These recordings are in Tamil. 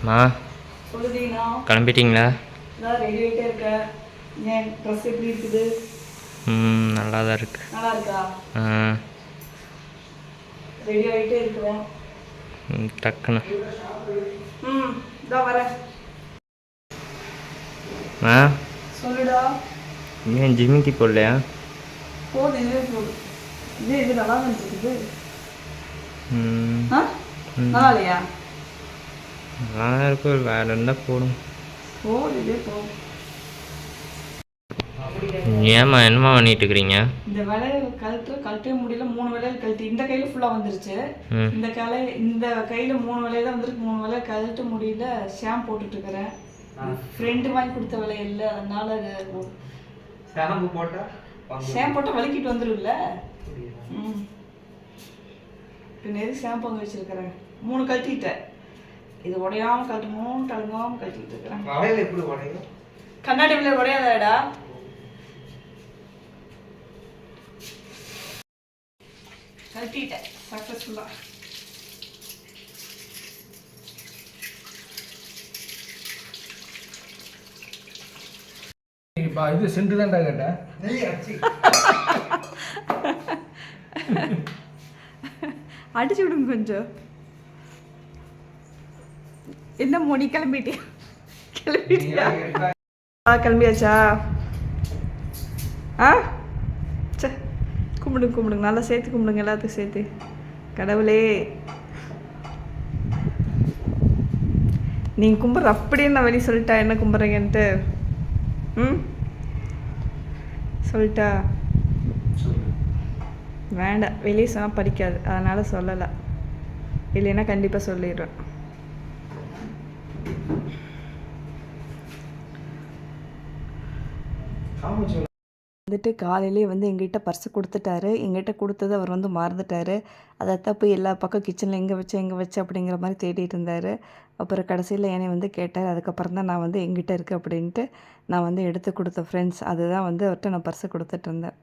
மா சொல்லுதீங்களா? கிளம்பிட்டீங்களா? நான் ரெடி ஆகிட்டே இருக்கேன். ஏன் ட்ரெஸ் எப்படி இருக்குது? நல்லா தான் இருக்கு. நல்லா இருக்கா? ரெடி ஆகிட்டே இருக்கிறேன். டக்குன்னு இதான் வரேன். சொல்லுடா. ஏன் ஜிம்மிக்கு போடலையா? போகுது, இதுவே போகுது. இது நல்லா தான் இருக்குது. நல்லா இல்லையா? நல்லா இருக்கு. வேறு இருந்தால் போடும். போகுது, இதுவே போகும். ஏம்மா என்னம்மா பண்ணிட்டு இருக்கிறீங்க? இந்த வேலையை கழட்டவே முடியல. 3 வேலையில் கழட்டி இந்த கையில் ஃபுல்லாக வந்துருச்சு. இந்த கையில் 3 வேலையை தான் வந்துருக்கு. 3 வேலையை கழட்ட முடியல. ஷாம்பு போட்டுட்ருக்கிறேன். ஃப்ரெண்டு வாங்கி கொடுத்த விலை இல்லை, அதனால ஷாம்பு போட்டால் வலிக்கிட்டு வந்துடும்ல. பின்ன எது ஷாம்பு அங்கே வச்சுருக்கிறேன். 3 கழட்டிட்டேன். இது உடையாமல் கழட்டணும், தழுங்காமல் கழட்டிட்டு இருக்கிறேன். கண்ணாடி விலை உடையாதடா. கழட்டிட்டேன் சக்ஸஸ்ஃபுல்லாக. இது சென்று தான்டா கேட்டேன். அடிச்சு விடுங்க கொஞ்சம். என்ன மோனி கிளம்பிட்டியா? கிளம்பியாச்சா? சே, கும்பிடுங்க நல்லா சேர்த்து கும்பிடுங்க, எல்லாத்துக்கும் சேர்த்து. கடவுளே, நீங்கள் கும்பிட்ற அப்படியே நான் வெளியே சொல்லிட்டா என்ன கும்பிட்றீங்கன்ட்டு. சொல்லிட்டா? வேண்டாம், வெளியே சொன்னால் படிக்காது, அதனால் சொல்லலை. இல்லைன்னா கண்டிப்பாக சொல்லிடுவேன். வந்துட்டு காலையிலே எங்கிட்ட பர்ஸு கொடுத்துட்டாரு. எங்கிட்ட கொடுத்தது அவர் மறந்துட்டார். அதைத்தான் போய் எல்லா பக்கம் கிச்சனில் எங்கே வச்சு அப்படிங்கிற மாதிரி தேடிட்டு இருந்தார். அப்புறம் கடைசியில் என்னை கேட்டார். அதுக்கப்புறம் தான் நான் எங்கிட்ட இருக்குது அப்படின்ட்டு நான் எடுத்து கொடுத்தேன் ஃப்ரெண்ட்ஸ். அதுதான் அவர்கிட்ட நான் பர்ஸு கொடுத்துட்டு இருந்தேன்.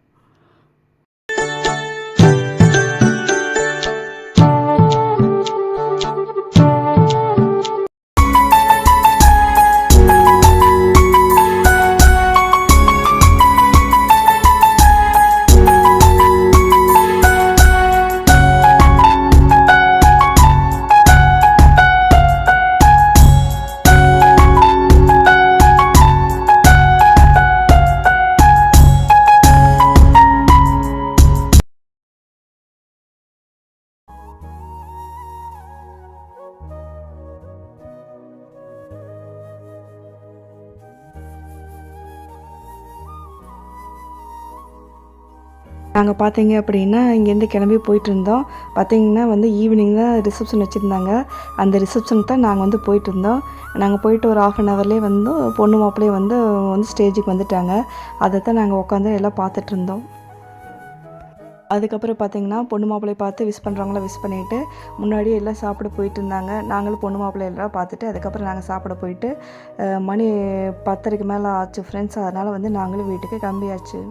நாங்கள் பார்த்தீங்க அப்படின்னா இங்கேருந்து கிளம்பி போயிட்டுருந்தோம். பார்த்தீங்கன்னா ஈவினிங் தான் ரிசப்ஷன் வச்சுருந்தாங்க. அந்த ரிசப்ஷனுக்கு தான் நாங்கள் போயிட்டுருந்தோம். நாங்கள் போயிட்டு ஒரு 1/2 an hourலேயே பொண்ணு மாப்பிள்ளையே ஸ்டேஜுக்கு வந்துட்டாங்க. அதை தான் நாங்கள் உட்காந்து எல்லாம் பார்த்துட்ருந்தோம். அதுக்கப்புறம் பார்த்திங்கன்னா பொண்ணு மாப்பிள்ளையை பார்த்து விஷ் பண்ணுறவங்கள விஷ் பண்ணிவிட்டு முன்னாடியே எல்லாம் சாப்பிட போயிட்டு இருந்தாங்க. நாங்களும் பொண்ணு மாப்பிள்ளை எல்லாம் பார்த்துட்டு அதுக்கப்புறம் நாங்கள் சாப்பிட போயிட்டு மணி 10:30 மேலே ஆச்சு ஃப்ரெண்ட்ஸ். அதனால் நாங்களும் வீட்டுக்கு கிளம்பியாச்சு.